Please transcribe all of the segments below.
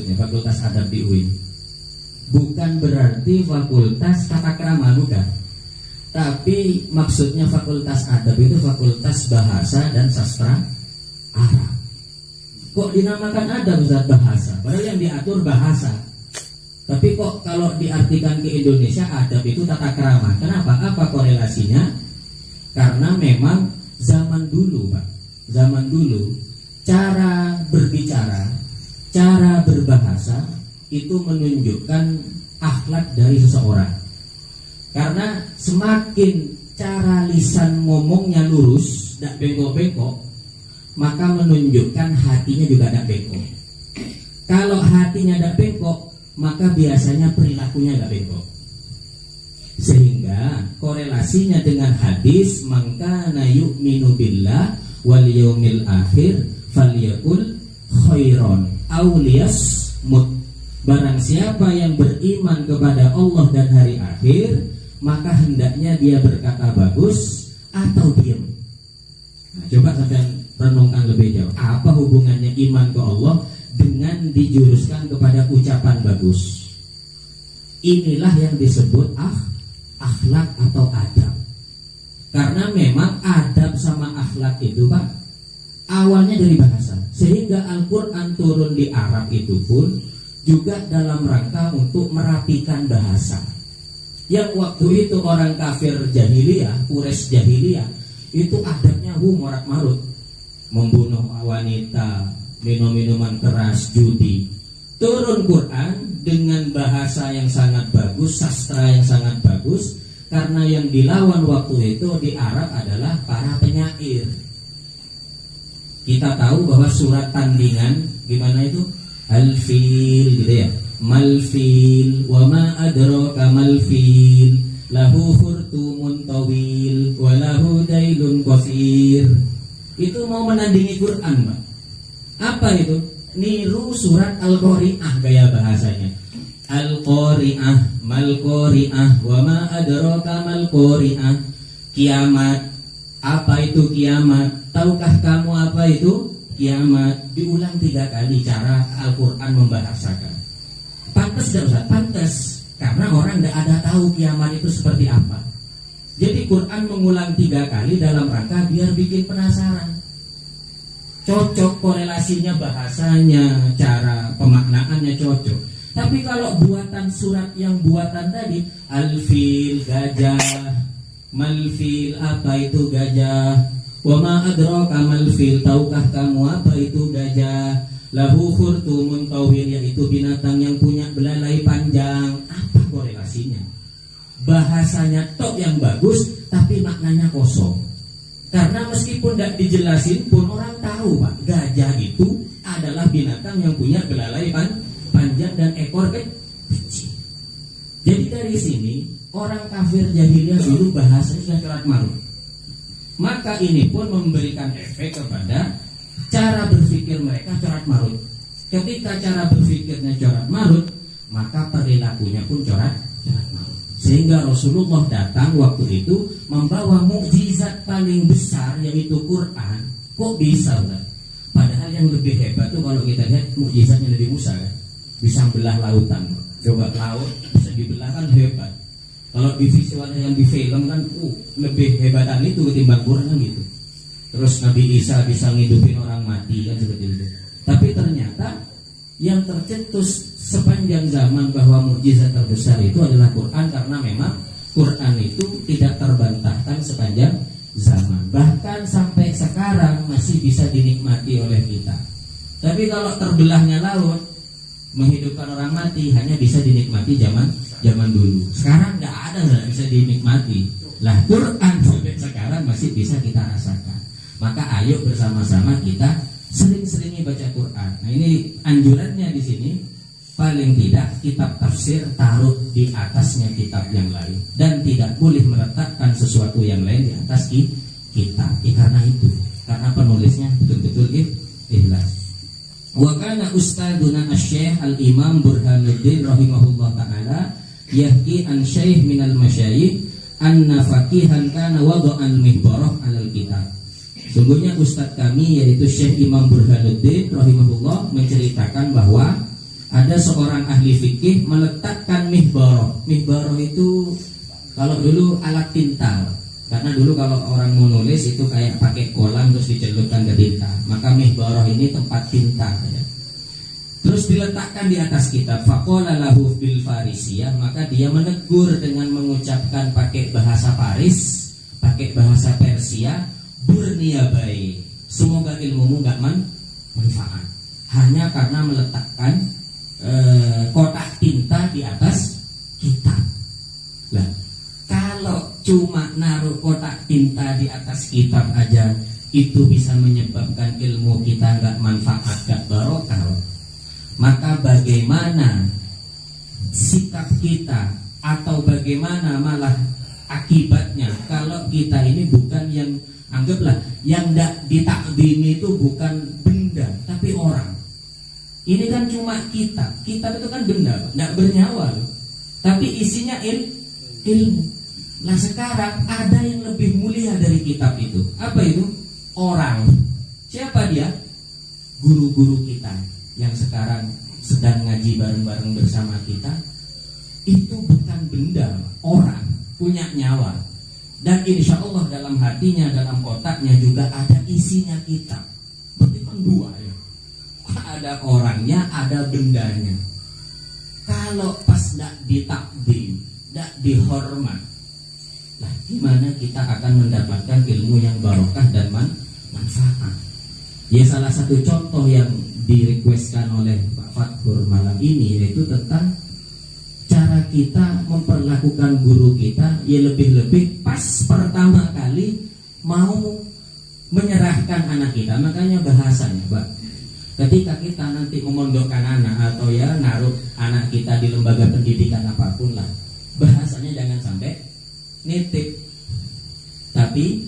maksudnya fakultas adab di UIN. Bukan berarti fakultas tata krama, bukan. Tapi maksudnya fakultas adab itu fakultas bahasa dan sastra Arab. Kok dinamakan adab Ustaz bahasa? Padahal yang diatur bahasa. Tapi kok kalau diartikan ke Indonesia adab itu tata krama. Kenapa? Apa korelasinya? Karena memang zaman dulu, Pak. Zaman dulu cara berbicara, cara berbahasa itu menunjukkan akhlak dari seseorang. Karena semakin cara lisan ngomongnya lurus, tidak bengkok-bengkok, maka menunjukkan hatinya juga tidak bengkok. Kalau hatinya tidak bengkok, maka biasanya perilakunya tidak bengkok. Sehingga korelasinya dengan hadis mangkana yu'minu billah wal yaumil akhir falyakul khairon aw liyasmut. Barang siapa yang beriman kepada Allah dan hari akhir, maka hendaknya dia berkata bagus atau diam. Nah, coba sampai renungkan lebih jauh. Apa hubungannya iman ke Allah dengan dijuruskan kepada ucapan bagus? Inilah yang disebut akhlak atau adab. Karena memang adab sama akhlak itu, Pak, awalnya dari bahasa. Sehingga Al-Quran turun di Arab itu pun juga dalam rangka untuk merapikan bahasa. Yang waktu itu orang kafir jahiliyah, Quraisy jahiliyah, itu adabnya morat-marut, membunuh wanita, minum minuman keras, judi. Turun Quran dengan bahasa yang sangat bagus, sastra yang sangat bagus, karena yang dilawan waktu itu di Arab adalah para penyair. Kita tahu bahwa surat tandingan gimana itu? Al-fil gitu ya. Mal-fil wa ma adraka mal-fil lahu khurtumun tawil wa lahu dailun qasir. Itu mau menandingi Quran, Pak. Apa itu? Niru surat Al-Qari'ah gaya bahasanya. Al-Qari'ah, mal-Qari'ah, wa ma adraka mal-Qari'ah. Kiamat. Apa itu kiamat? Tahukah kamu apa itu kiamat? Diulang 3 kali cara Al-Quran membahasakan. Pantas gak Ustaz? Pantas. Karena orang gak ada tahu kiamat itu seperti apa. Jadi Quran mengulang 3 kali dalam rangka biar bikin penasaran. Cocok korelasinya, bahasanya, cara pemaknaannya cocok. Tapi kalau buatan surat yang buatan tadi, al-fil gajah, mal-fil apa itu gajah, wa ma adraka mal-fil tahukah kamu apa itu gajah, lahu khurtumun tawil yaitu binatang yang punya belalai panjang. Apa korelasinya? Bahasanya tok yang bagus tapi maknanya kosong. Karena meskipun tidak dijelasin pun orang tahu, Pak, gajah itu adalah binatang yang punya belalai panjang dan ekor kecil. Jadi dari sini orang kafir jahiliyah dulu bahasanya sudah corak marut. Maka ini pun memberikan efek kepada cara berpikir mereka corak marut. Ketika cara berpikirnya corak marut, maka perilakunya pun corak marut. Sehingga Rasulullah datang waktu itu membawa mukjizat paling besar yaitu Quran. Kok bisa, Ustaz? Padahal yang lebih hebat tuh kalau kita lihat mukjizatnya Nabi Musa kan, bisa belah lautan. Coba laut bisa dibelah kan hebat. Kalau di visualnya yang di film kan lebih hebatan itu ketimbang Quran kan gitu. Terus Nabi Isa bisa ngidupin orang mati kan seperti itu. Tapi ternyata yang tercetus sepanjang zaman bahwa mukjizat terbesar itu adalah Quran, karena memang Quran itu tidak terbantahkan sepanjang zaman. Bahkan sampai sekarang masih bisa dinikmati oleh kita. Tapi kalau terbelahnya laut, menghidupkan orang mati hanya bisa dinikmati zaman dulu. Sekarang nggak ada, nggak bisa dinikmati. Lah Quran sampai sekarang masih bisa kita rasakan. Maka ayo bersama-sama kita sering-seringnya baca Quran. Nah ini anjurannya di sini, paling tidak kitab tafsir taruh di atasnya kitab yang lain, dan tidak boleh meletakkan sesuatu yang lain di atas kitab. Karena itu, karena penulisnya betul-betul ikhlas. Wa kana ustaduna asy-syekh al-imam Burhanuddin rahimahullah taala yahki an syekh minal masyayikh anna faqihan kana wada'al mihbarah 'alal kitab. Sungguhnya ustadz kami yaitu Syekh Imam Burhanuddin rahimahullah menceritakan bahwa Ada seorang ahli fikih meletakkan mihbaroh. Mihbaroh itu kalau dulu alat tinta. Karena dulu kalau orang mau nulis itu kayak pakai kolam terus dicelupkan ke tinta. Maka mihbaroh ini tempat tinta ya. Terus diletakkan di atas kitab. Faqala lahu bil farisiyah, maka dia menegur dengan mengucapkan pakai bahasa Paris, pakai bahasa Persia, burniyabai. Semoga ilmumu gak manfaat. Hanya karena meletakkan kotak tinta di atas kitab. Lah, kalau cuma naruh kotak tinta di atas kitab aja itu bisa menyebabkan ilmu kita gak manfaat, gak barokah, maka bagaimana sikap kita atau bagaimana malah akibatnya kalau kita ini bukan yang, anggaplah yang gak ditakdimi itu bukan benda tapi orang. Ini kan cuma kitab. Kitab itu kan benda, tidak bernyawa loh. Tapi isinya ilmu. Nah sekarang ada yang lebih mulia dari kitab itu. Apa itu? Orang. Siapa dia? Guru-guru kita yang sekarang sedang ngaji bareng-bareng bersama kita. Itu bukan benda, orang, punya nyawa. Dan insya Allah dalam hatinya, dalam kotaknya juga ada isinya kitab. Berarti kan dua ya. Ada orangnya, ada bendanya. Kalau pas tidak ditakdim, tidak dihormat, lah gimana kita akan mendapatkan ilmu yang barokah dan manfaat? Ya salah satu contoh yang direquestkan oleh Pak Fathur malam ini yaitu tentang cara kita memperlakukan guru kita. Ya lebih-lebih pas pertama kali mau menyerahkan anak kita. Makanya bahasanya Pak, ketika kita nanti memondokkan anak atau ya naruh anak kita di lembaga pendidikan apapun lah, bahasanya jangan sampai nitip, tapi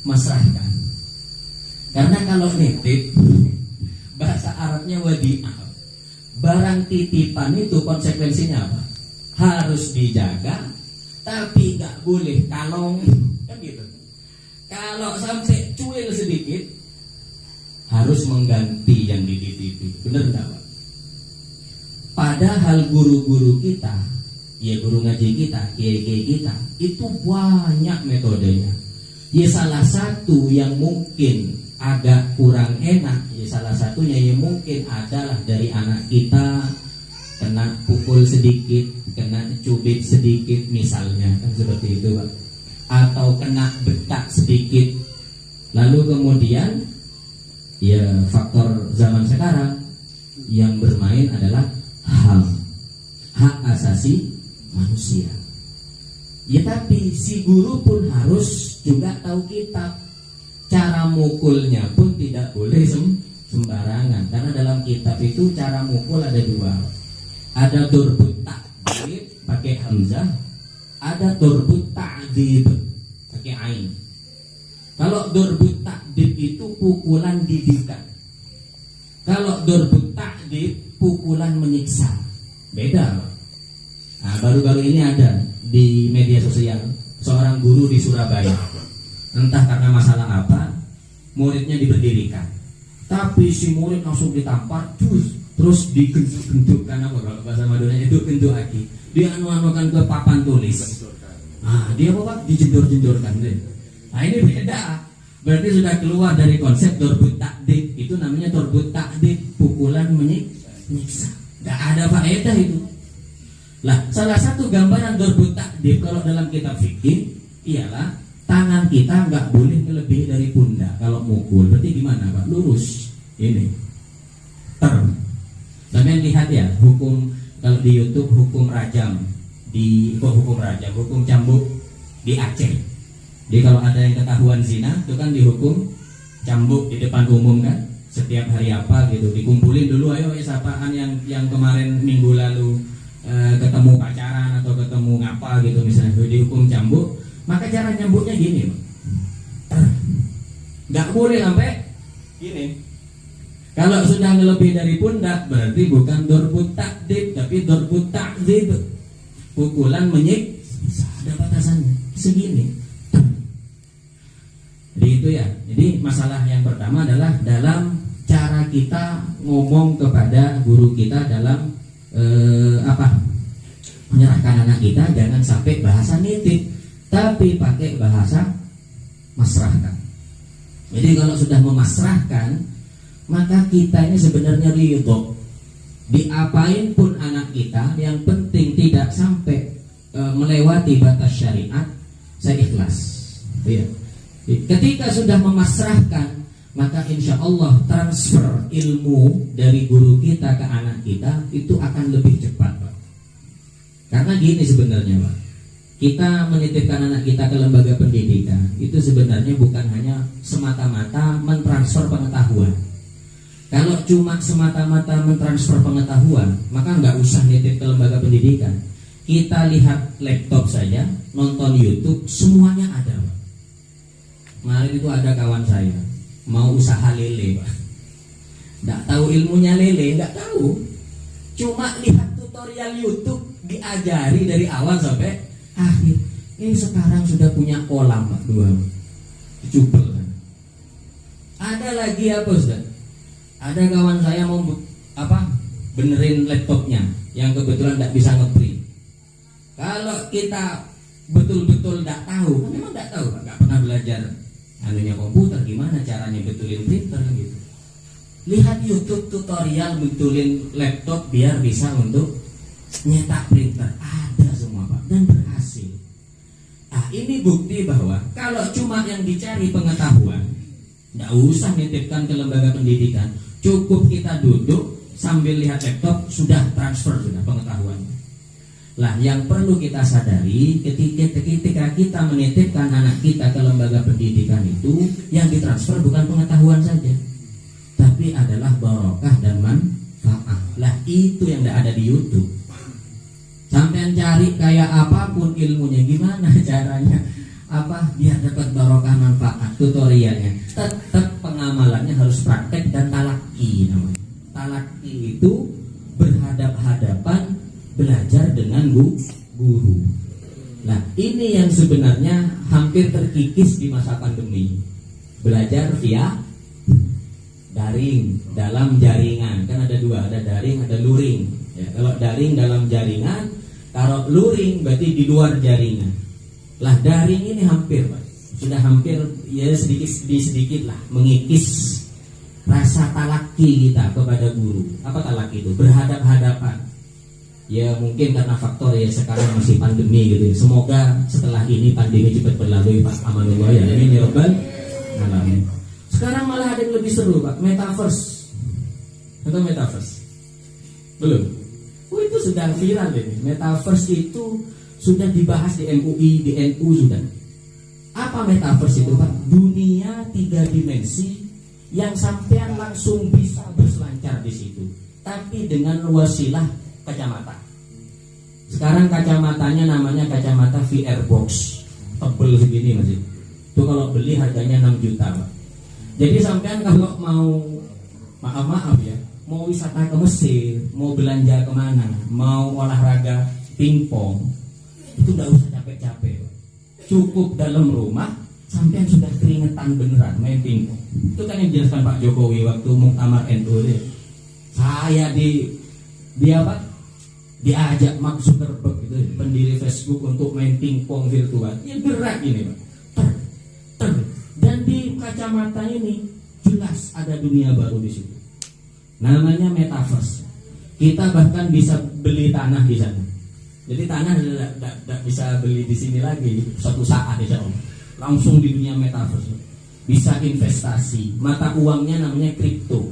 mesrahkan. Karena kalau nitip, bahasa Arabnya wadi'ah, barang titipan itu konsekuensinya apa? Harus dijaga, tapi gak boleh kalong, kan gitu. Kalau sampai cuil sedikit, harus mengganti yang dititipi. Benar enggak Pak? Padahal guru-guru kita, ya guru ngaji kita, kiai-kiai kita, itu banyak metodenya. Ya salah satu yang mungkin agak kurang enak, ya salah satunya yang mungkin adalah dari anak kita kena pukul sedikit, kena cubit sedikit misalnya, kan seperti itu Pak. Atau kena betak sedikit. Lalu kemudian ya faktor zaman sekarang yang bermain adalah hak asasi manusia. Ya tapi si guru pun harus juga tahu kitab. Cara mukulnya pun tidak boleh sembarangan. Karena dalam kitab itu cara mukul ada dua. Ada durbut ta'dib pakai hamzah, ada durbut ta'dib pakai ain. Kalau durbut ta'dib itu pukulan didikan. Kalau durbut ta'dib pukulan menyiksa. Beda. Nah, baru-baru ini ada di media sosial seorang guru di Surabaya. Entah karena masalah apa, muridnya diberdirikan. Tapi si murid langsung ditampar, terus digenduk-gendukkan, apa kalau bahasa Maduranya itu genduk lagi. Dia anu-anukan ke papan tulis. Nah, dia apa? Dijendor-jendorkan deh. Nah ini beda. Berarti sudah keluar dari konsep durbut ta'dib. Itu namanya durbut ta'dib, pukulan menyiksa. Gak ada faedah itu. Lah, salah satu gambaran durbut ta'dib kalau dalam kitab fikih ialah tangan kita nggak boleh melebihi dari pundak kalau mukul. Berarti gimana Pak? Lurus. Ini. Sampai lihat ya hukum kalau di YouTube hukum rajam hukum cambuk di Aceh. Jadi kalau ada yang ketahuan zina itu kan dihukum cambuk di depan umum kan. Setiap hari apa gitu dikumpulin dulu, ayo sapaan yang kemarin minggu lalu ketemu pacaran atau ketemu ngapa gitu misalnya dihukum cambuk. Maka cara nyambutnya gini, nggak boleh sampai gini. Kalau sudah lebih dari pundak berarti bukan durbut ta'dib tapi durbut ta'dzib, pukulan menyiksa. Ada batasannya segini. Jadi itu ya. Jadi masalah yang pertama adalah dalam cara kita ngomong kepada guru kita dalam menyerahkan anak kita, jangan sampai bahasa nitip, tapi pakai bahasa masrahkan. Jadi kalau sudah memasrahkan, maka kita ini sebenarnya ridho. Diapain pun anak kita, yang penting tidak sampai melewati batas syariat, saya ikhlas. Ya. Ketika sudah memasrahkan, maka insya Allah transfer ilmu dari guru kita ke anak kita itu akan lebih cepat, Pak. Karena gini sebenarnya, Pak, kita menitipkan anak kita ke lembaga pendidikan itu sebenarnya bukan hanya semata-mata mentransfer pengetahuan. Kalau cuma semata-mata mentransfer pengetahuan, maka nggak usah nitip ke lembaga pendidikan. Kita lihat laptop saja, nonton YouTube, semuanya ada, Pak. Kemarin itu ada kawan saya mau usaha lele, Pak. Nggak tahu ilmunya lele, nggak tahu. Cuma lihat tutorial YouTube, diajari dari awal sampai akhir. Ini sekarang sudah punya kolam, Pak, 2. Cupel kan. Ada lagi apa, Ustaz? Ada kawan saya mau benerin laptopnya yang kebetulan tidak bisa nge-print. Kalau kita betul-betul tidak tahu, memang tidak tahu, Pak, nggak pernah belajar anunya komputer, gimana caranya betulin printer gitu. Lihat YouTube tutorial betulin laptop biar bisa untuk nyetak printer, ada semua, Pak, dan berhasil. Nah, ini bukti bahwa kalau cuma yang dicari pengetahuan, tidak usah nitipkan ke lembaga pendidikan, cukup kita duduk sambil lihat laptop, sudah transfer sudah pengetahuannya. Lah, yang perlu kita sadari ketika kita menitipkan anak kita ke lembaga pendidikan itu, yang ditransfer bukan pengetahuan saja, tapi adalah barokah dan manfaat. Lah, itu yang tidak ada di YouTube. Sampai cari kayak apapun ilmunya, gimana caranya biar dapat barokah manfaat, tutorialnya. Tetap pengamalannya harus praktek dan talaki namanya. Talaki itu berhadap-hadapan, belajar dengan guru. Nah, ini yang sebenarnya hampir terkikis di masa pandemi. Belajar via daring dalam jaringan. Kan ada 2, ada daring, ada luring. Ya, kalau daring dalam jaringan, kalau luring berarti di luar jaringan. Lah, daring ini hampir, Pak, sudah hampir ya sedikit lah mengikis rasa talaki kita kepada guru. Apa talaki itu? Berhadap-hadapan. Ya mungkin karena faktor ya sekarang masih pandemi gitu. Semoga setelah ini pandemi cepat berlalu, Pak. Amanullah ya. Ini jawaban alamin. Sekarang malah ada yang lebih seru, Pak. Metaverse. Atau metaverse? Belum. Oh, itu sudah viral ini. Metaverse itu sudah dibahas di MUI, di NU sudah. Apa metaverse itu, Pak? Dunia 3 dimensi yang sampean langsung bisa berselancar di situ, tapi dengan wasilah kacamata. Sekarang kacamatanya namanya kacamata VR box, tebel segini masih. Itu kalau beli harganya 6 juta, Pak. Jadi sampean kalau mau maaf ya, mau wisata ke Mesir, mau belanja kemana, mau olahraga pingpong, itu tidak usah capek-capek, Pak. Cukup dalam rumah, sampean sudah keringetan beneran main pingpong. Itu kan yang dijelaskan Pak Jokowi waktu muktamar NU dia. Saya diajak Mark Zuckerberg gitu, pendiri Facebook, untuk main pingpong virtual. Ya gerak ini, Pak. Dan di kacamata ini jelas ada dunia baru di situ. Namanya metaverse. Kita bahkan bisa beli tanah di sana. Jadi tanah tidak bisa beli di sini lagi. Suatu saat insya Allah langsung di dunia metaverse. Bisa investasi. Mata uangnya namanya kripto.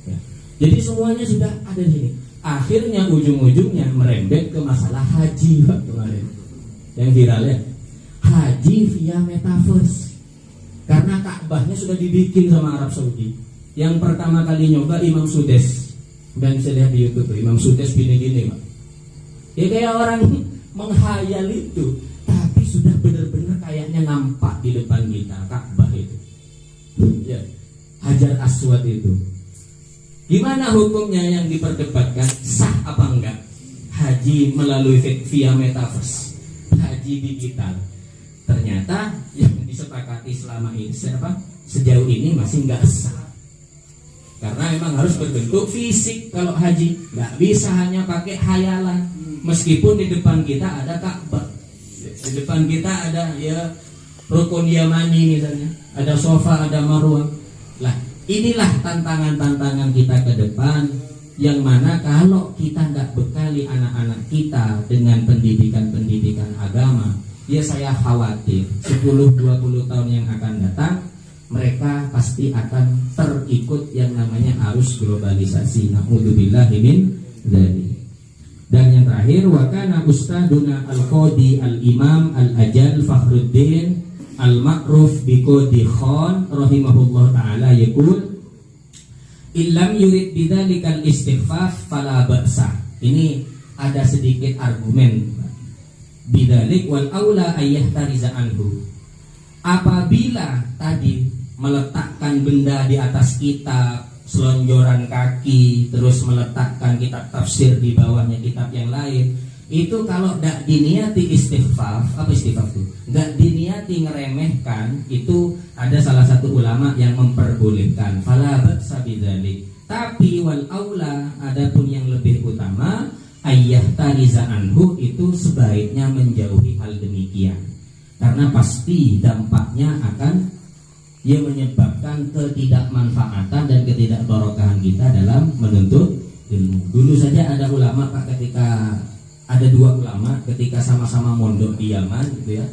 Ya. Jadi semuanya sudah ada di sini. Akhirnya ujung-ujungnya merembet ke masalah haji, Pak, kemarin yang viral ya. Haji via metaverse. Karena Ka'bahnya sudah dibikin sama Arab Saudi. Yang pertama kali nyoba Imam Sudes. Dan bisa lihat di YouTube, Imam Sudes gini-gini, Pak. Ya kayak orang menghayal itu, tapi sudah benar-benar kayaknya nampak di depan kita Ka'bah itu. Ya, Hajar Aswad itu. Gimana hukumnya yang diperdebatkan? Sah apa enggak? Haji melalui via metaverse, haji digital. Ternyata yang disepakati selama ini sejauh ini masih enggak sah. Karena memang harus berbentuk fisik kalau haji, nggak bisa hanya pakai hayalan. Meskipun di depan kita ada Ka'bah, di depan kita ada ya Rukun Yamani misalnya, ada Sofa, ada Marwah. Lah, inilah tantangan-tantangan kita ke depan, yang mana kalau kita nggak bekali anak-anak kita dengan pendidikan-pendidikan agama, ya saya khawatir 10-20 tahun yang akan datang mereka pasti akan terikut yang namanya arus globalisasi. Na'udzubillahi min dzalik. Dan yang terakhir, wa kana ustaduna al-qadi al-imam al-ajal Fakhruddin al-ma'ruf bi Qadi Khan rahimahullah taala yaqul illam yurid bidzalikal istighfaf fala ba'sa. Ini ada sedikit argumen bidzalik wal aula ayyahtariza anhu. Apabila tadi meletakkan benda di atas kitab, selonjoran kaki, terus meletakkan kitab tafsir di bawahnya kitab yang lain, itu kalau tidak diniati istighfaf, apa istighfaf itu? Tidak diniati ngeremehkan, itu ada salah satu ulama yang memperbolehkan. Fala ba'sa bidzalik. Tapi wal aula, adapun yang lebih utama, ayyahtariza anhu, itu sebaiknya menjauhi hal demikian. Karena pasti dampaknya akan menyebabkan ketidakmanfaatan dan ketidakbarokahan kita dalam menuntut ilmu. Dulu saja ada ulama Pak, ketika ada dua ulama ketika sama-sama mondok di Yaman gitu ya.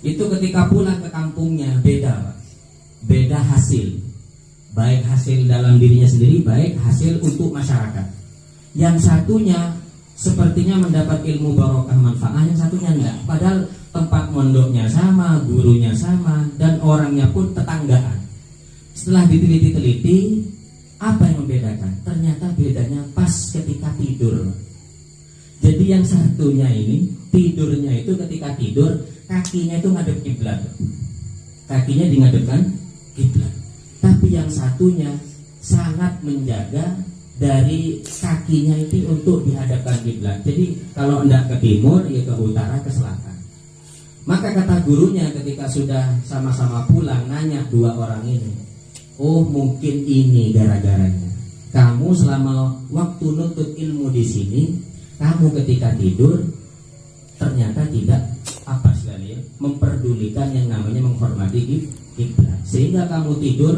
Itu ketika pulang ke kampungnya beda Pak. Beda hasil. Baik hasil dalam dirinya sendiri, baik hasil untuk masyarakat. Yang satunya sepertinya mendapat ilmu barokah manfaat, yang satunya enggak. Padahal tempat mondoknya sama, gurunya sama, dan orangnya pun tetanggaan. Setelah diteliti-teliti, apa yang membedakan? Ternyata bedanya pas ketika tidur. Jadi yang satunya ini, tidurnya itu ketika tidur, kakinya itu ngadep kiblat. Kakinya dingadepkan kiblat. Tapi yang satunya sangat menjaga dari kakinya itu untuk dihadapkan kiblat. Jadi kalau hendak ke timur, ya ke utara, ke selatan. Maka kata gurunya ketika sudah sama-sama pulang, nanya dua orang ini, oh mungkin ini gara-garanya. Kamu selama waktu nuntut ilmu di sini, kamu ketika tidur ternyata tidak apa sekali ya, memperdulikan yang namanya menghormati kiblat. Sehingga kamu tidur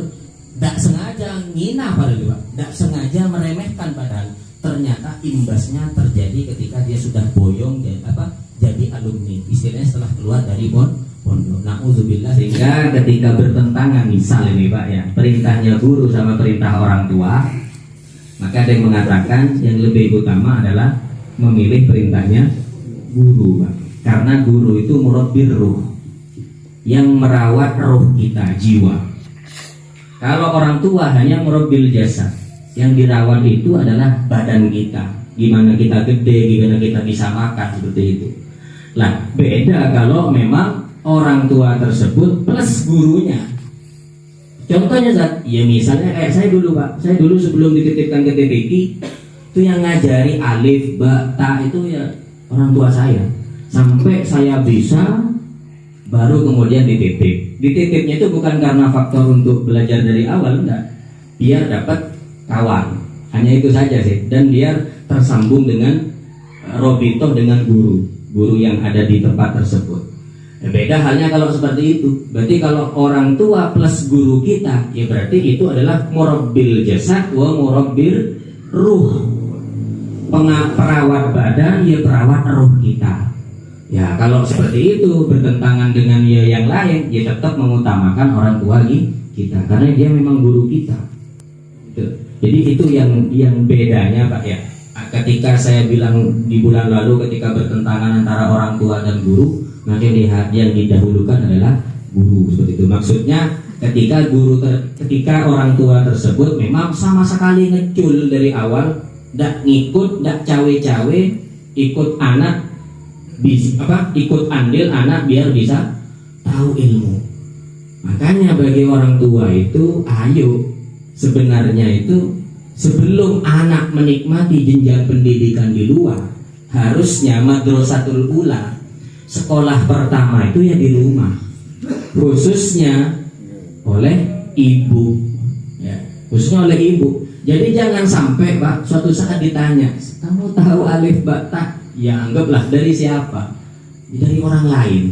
tidak sengaja ngina padahal, tidak sengaja meremehkan padahal. Ternyata imbasnya terjadi ketika dia sudah boyong jadi alumni, istilahnya setelah keluar dari pondok. Na'udzubillah. Sehingga ketika bertentangan misal ini Pak ya, perintahnya guru sama perintah orang tua, maka ada yang mengatakan yang lebih utama adalah memilih perintahnya guru Pak. Karena guru itu murabbir ruh, yang merawat roh kita, jiwa. Kalau orang tua hanya murabbil jasad, yang dirawat itu adalah badan kita. Gimana kita gede, gimana kita bisa makan, seperti itu. Lah, beda kalau memang orang tua tersebut plus gurunya. Contohnya Zat, ya misalnya kayak saya dulu Pak. Saya dulu sebelum dititipkan ke TPQ, itu yang ngajari alif, ba, ta itu ya orang tua saya. Sampai saya bisa, baru kemudian dititip. Dititipnya itu bukan karena faktor untuk belajar dari awal, enggak. Biar dapat kawan. Hanya itu saja sih. Dan biar tersambung dengan robitoh dengan guru yang ada di tempat tersebut. Beda halnya kalau seperti itu. Berarti kalau orang tua plus guru kita, ya berarti itu adalah murabbil jasad wa murabbil ruh. Perawat badan, ya perawat ruh kita. Ya kalau seperti itu bertentangan dengan ya yang lain, ya tetap mengutamakan orang tua kita karena dia memang guru kita. Jadi itu yang bedanya Pak ya. Ketika saya bilang di bulan lalu ketika bertentangan antara orang tua dan guru, maka yang didahulukan adalah guru, seperti itu. Maksudnya ketika orang tua tersebut memang sama sekali ngecul dari awal, ndak ngikut, ndak cawe-cawe, ikut anak ikut andil anak biar bisa tahu ilmu. Makanya bagi orang tua itu ayo sebenarnya itu sebelum anak menikmati jenjang pendidikan di luar, harusnya madrasatul ula, sekolah pertama itu ya di rumah, khususnya oleh ibu ya, khususnya oleh ibu. Jadi jangan sampai Pak suatu saat ditanya, kamu tahu alif ba ta? Ya anggaplah dari siapa? Dari orang lain,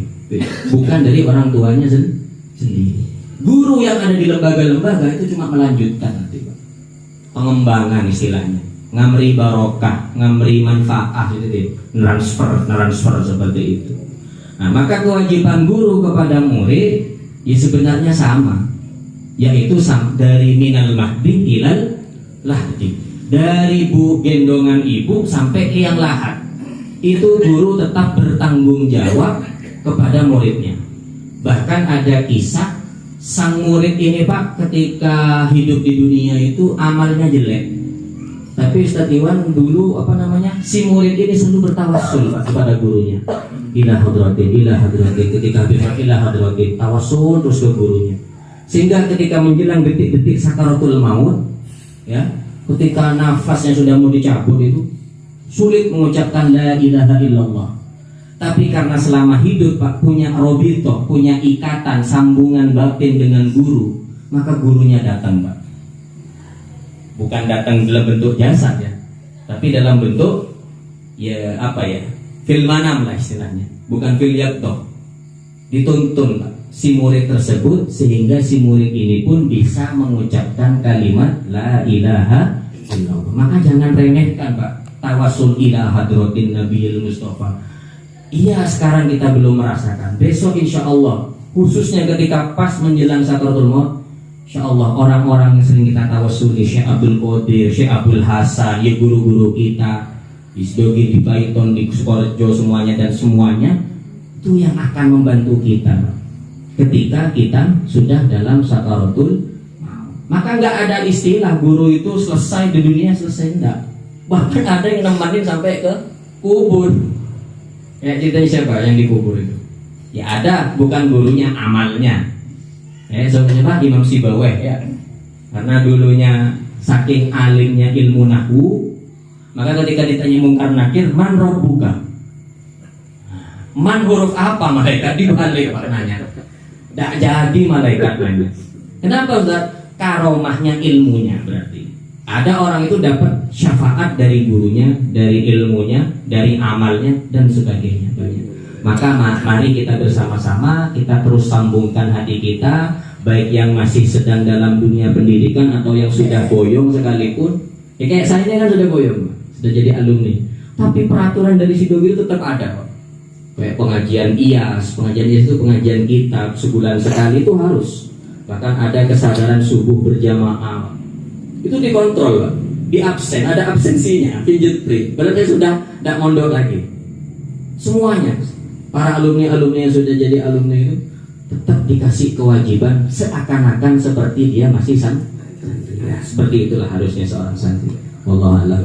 bukan dari orang tuanya sendiri. Guru yang ada di lembaga-lembaga itu cuma melanjutkan nanti Pak, pengembangan istilahnya, ngamri barokah, ngamri manfaat, itu transfer seperti itu. Nah, maka kewajiban guru kepada murid ya sebenarnya sama, yaitu dari minal mahdi ilal lahdi, dari gendongan ibu sampai liang lahat, itu guru tetap bertanggung jawab kepada muridnya. Bahkan ada kisah sang murid ini Pak, ketika hidup di dunia itu amalnya jelek, tapi Ustaz Iwan dulu si murid ini selalu bertawassul Pak kepada gurunya. Ila hadratin, ketika habis ila hadratin, tawassul terus ke gurunya. Sehingga ketika menjelang detik-detik sakaratul maut, ya, ketika nafasnya sudah mau dicabut itu sulit mengucapkan la ilaha illallah. Tapi karena selama hidup Pak punya robito, punya ikatan sambungan batin dengan guru, maka gurunya datang Pak. Bukan datang dalam bentuk jasad ya, tapi dalam bentuk fil manam lah istilahnya, bukan fil yaqdah. Dituntun Pak si murid tersebut sehingga si murid ini pun bisa mengucapkan kalimat la ilaha illallah. Maka jangan remehkan Pak tawassul ila hadratin nabiyil mustafa. Iya, sekarang kita belum merasakan, besok insya Allah, khususnya ketika pas menjelang sakaratul maut, insya Allah orang-orang yang sering kita tawassuli, Syekh Abdul Qadir, Syekh Abdul Hasan, ya guru-guru kita di Sidogi, di Paiton, di Sukorejo, semuanya dan semuanya itu yang akan membantu kita ketika kita sudah dalam sakaratul maut. Maka nggak ada istilah guru itu selesai di dunia, selesai enggak. Bahkan ada yang nemenin sampai ke kubur. Ya, ceritanya siapa yang dikubur itu? Ya ada, bukan gurunya, amalnya. Soalnya Pak Imam Sibaweh ya. Karena dulunya saking alimnya ilmu nahwu, maka ketika ditanya mungkar nakir, man rabbuka? Man huruf apa malaikat dibalik Pak nanya. Tidak jadi malaikat nanya. Kenapa Ustaz? Karomahnya ilmunya berarti. Ada orang itu dapat syafaat dari gurunya, dari ilmunya, dari amalnya dan sebagainya. Maka mari kita bersama-sama kita terus sambungkan hati kita, baik yang masih sedang dalam dunia pendidikan atau yang sudah boyong sekalipun. Ya kayak saya ini kan sudah boyong, sudah jadi alumni. Tapi peraturan dari Sidogi itu tetap ada kok. Kayak pengajian IAS itu pengajian kitab sebulan sekali itu harus. Bahkan ada kesadaran subuh berjamaah. Itu dikontrol Pak, di absen, ada absensinya, fingerprint. Berarti sudah tidak mondok lagi. Semuanya, para alumni-alumni yang sudah jadi alumni itu tetap dikasih kewajiban seakan-akan seperti dia masih santri. Ya, seperti itulah harusnya seorang santri. Wallahu a'lam.